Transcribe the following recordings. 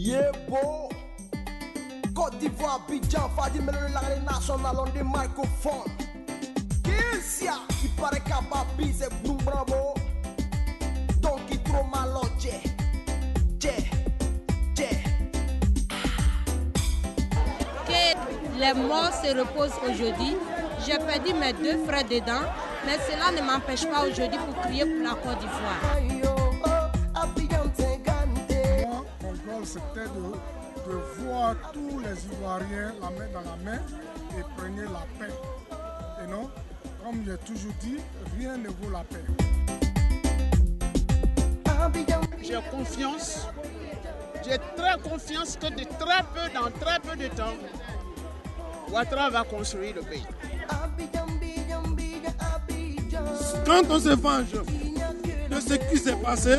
Yeah, boy. Côte d'Ivoire, Abidjan, Fadi, Melon, l'arène nationale, on des microphones. Kilsia, il paraît qu'à Babi, c'est Blue Bravo. Donc, il trop malo, Que les morts se reposent aujourd'hui. J'ai perdu mes 2 frères dedans, mais cela ne m'empêche pas aujourd'hui pour crier pour la Côte d'Ivoire. Moi, mon goal, c'était de voir tous les Ivoiriens la main dans la main et prendre la paix. Et non, comme j'ai toujours dit, rien ne vaut la paix. J'ai confiance, j'ai très confiance que dans très peu de temps, Ouattara va construire le pays. Quand on se venge de ce qui s'est passé,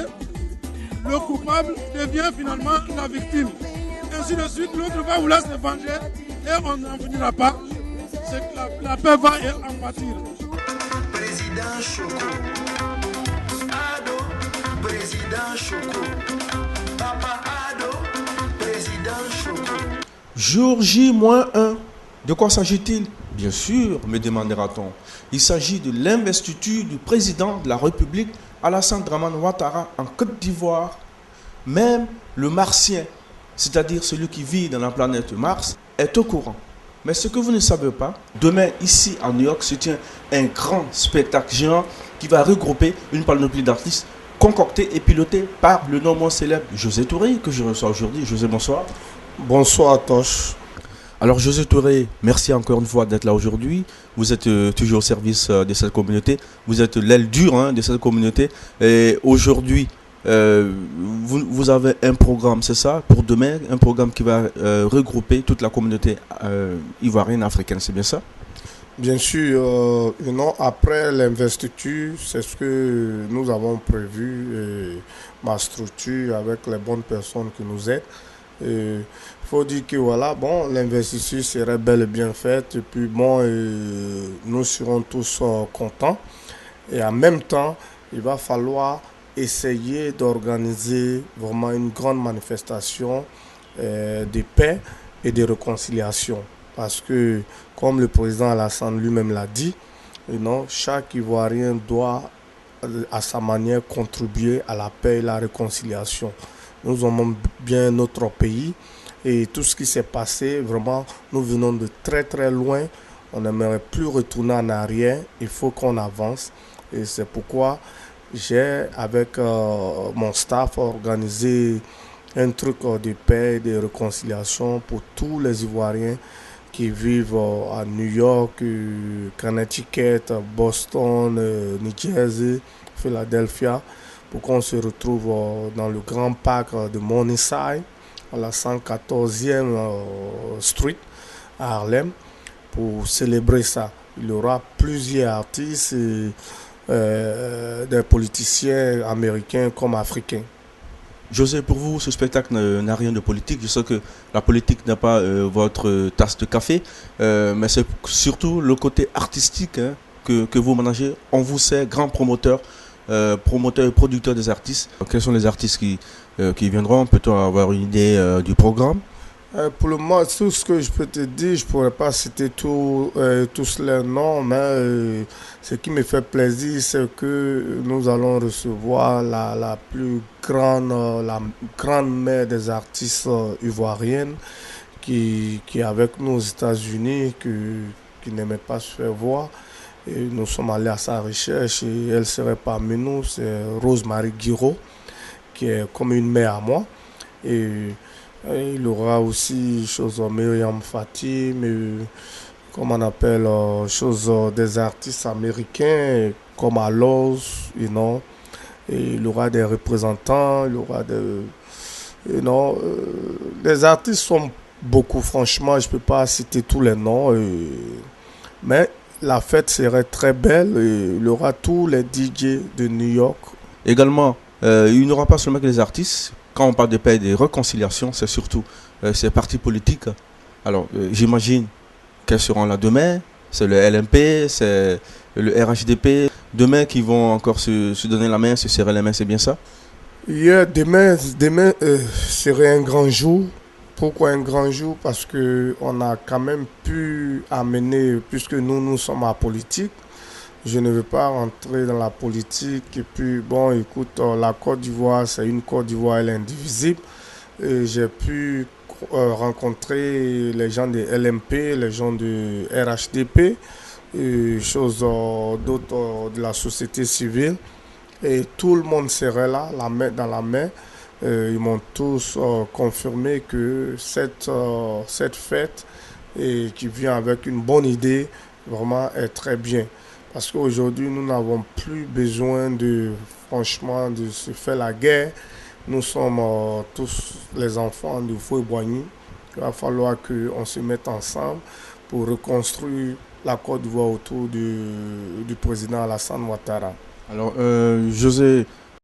le coupable devient finalement la victime. Ainsi de suite, l'autre va vouloir se venger et on n'en finira pas. C'est que la paix va en pâtir. Président Choco, Ado, Président Choco, Papa Ado, Président Choco. Jour J-1, de quoi s'agit-il? Bien sûr, me demandera-t-on. Il s'agit de l'investiture du président de la République, Alassane Dramane Ouattara, en Côte d'Ivoire. Même le martien, c'est-à-dire celui qui vit dans la planète Mars, est au courant. Mais ce que vous ne savez pas, demain, ici à New York, se tient un grand spectacle géant qui va regrouper une panoplie d'artistes concoctés et pilotés par le non moins célèbre José Touré, que je reçois aujourd'hui. José, bonsoir. Bonsoir, Tosh. Alors José Touré, merci encore une fois d'être là aujourd'hui. Vous êtes toujours au service de cette communauté. Vous êtes l'aile dure de cette communauté. Et aujourd'hui, vous avez un programme, c'est ça, pour demain, un programme qui va regrouper toute la communauté ivoirienne, africaine, c'est bien ça? Bien sûr, après l'investiture, c'est ce que nous avons prévu, ma structure avec les bonnes personnes qui nous aident. Il faut dire que voilà, bon, l'investiture serait bel et bien faite et puis bon, nous serons tous contents. Et en même temps, il va falloir essayer d'organiser vraiment une grande manifestation de paix et de réconciliation. Parce que, comme le président Alassane lui-même l'a dit, chaque Ivoirien doit à sa manière contribuer à la paix et la réconciliation. Nous aimons bien notre pays et tout ce qui s'est passé, vraiment, nous venons de très très loin. On n'aimerait plus retourner en arrière. Il faut qu'on avance. Et c'est pourquoi j'ai, avec mon staff, organisé un truc de paix et de réconciliation pour tous les Ivoiriens qui vivent à New York, Connecticut, Boston, New Jersey, Philadelphia, pour qu'on se retrouve dans le grand parc de Morningside, à la 114e Street, à Harlem, pour célébrer ça. Il y aura plusieurs artistes, des politiciens américains comme africains. José, pour vous, ce spectacle n'a rien de politique. Je sais que la politique n'est pas votre tasse de café, mais c'est surtout le côté artistique que vous managez. On vous sait grand promoteur et producteur des artistes. Quels sont les artistes qui viendront? Peut-on avoir une idée du programme? Pour le moment, tout ce que je peux te dire, je ne pourrais pas citer tous les noms, mais ce qui me fait plaisir, c'est que nous allons recevoir la plus grande, la grande mère des artistes ivoiriennes qui est avec nous aux États-Unis, qui n'aimait pas se faire voir. Et nous sommes allés à sa recherche et elle serait parmi nous. C'est Rosemary Guiraud, qui est comme une mère à moi. Et il y aura aussi Myriam Fatim, comme on appelle, des artistes américains comme Aloz, Et il y aura des représentants, il y aura des artistes sont beaucoup, franchement, je ne peux pas citer tous les noms. Mais la fête serait très belle et il y aura tous les DJ de New York. Également, il n'y aura pas seulement que les artistes. Quand on parle de paix et de réconciliation, c'est surtout ces partis politiques. Alors, j'imagine qu'elles seront là demain. C'est le LMP, c'est le RHDP. Demain, qui vont encore se donner la main, se serrer la main, c'est bien ça? Demain serait un grand jour. Pourquoi un grand jour? Parce qu'on a quand même pu amener, puisque nous sommes en politique, je ne veux pas rentrer dans la politique. Et puis, bon, écoute, la Côte d'Ivoire, c'est une Côte d'Ivoire, elle est indivisible. Et j'ai pu rencontrer les gens de LMP, les gens de RHDP, et choses d'autres de la société civile. Et tout le monde serait là, la main dans la main. Ils m'ont tous confirmé que cette fête qui vient avec une bonne idée, vraiment est très bien. Parce qu'aujourd'hui, nous n'avons plus besoin franchement, de se faire la guerre. Nous sommes tous les enfants de Foué-Boigny. Il va falloir qu'on se mette ensemble pour reconstruire la Côte d'Ivoire autour du président Alassane Ouattara. Alors, José,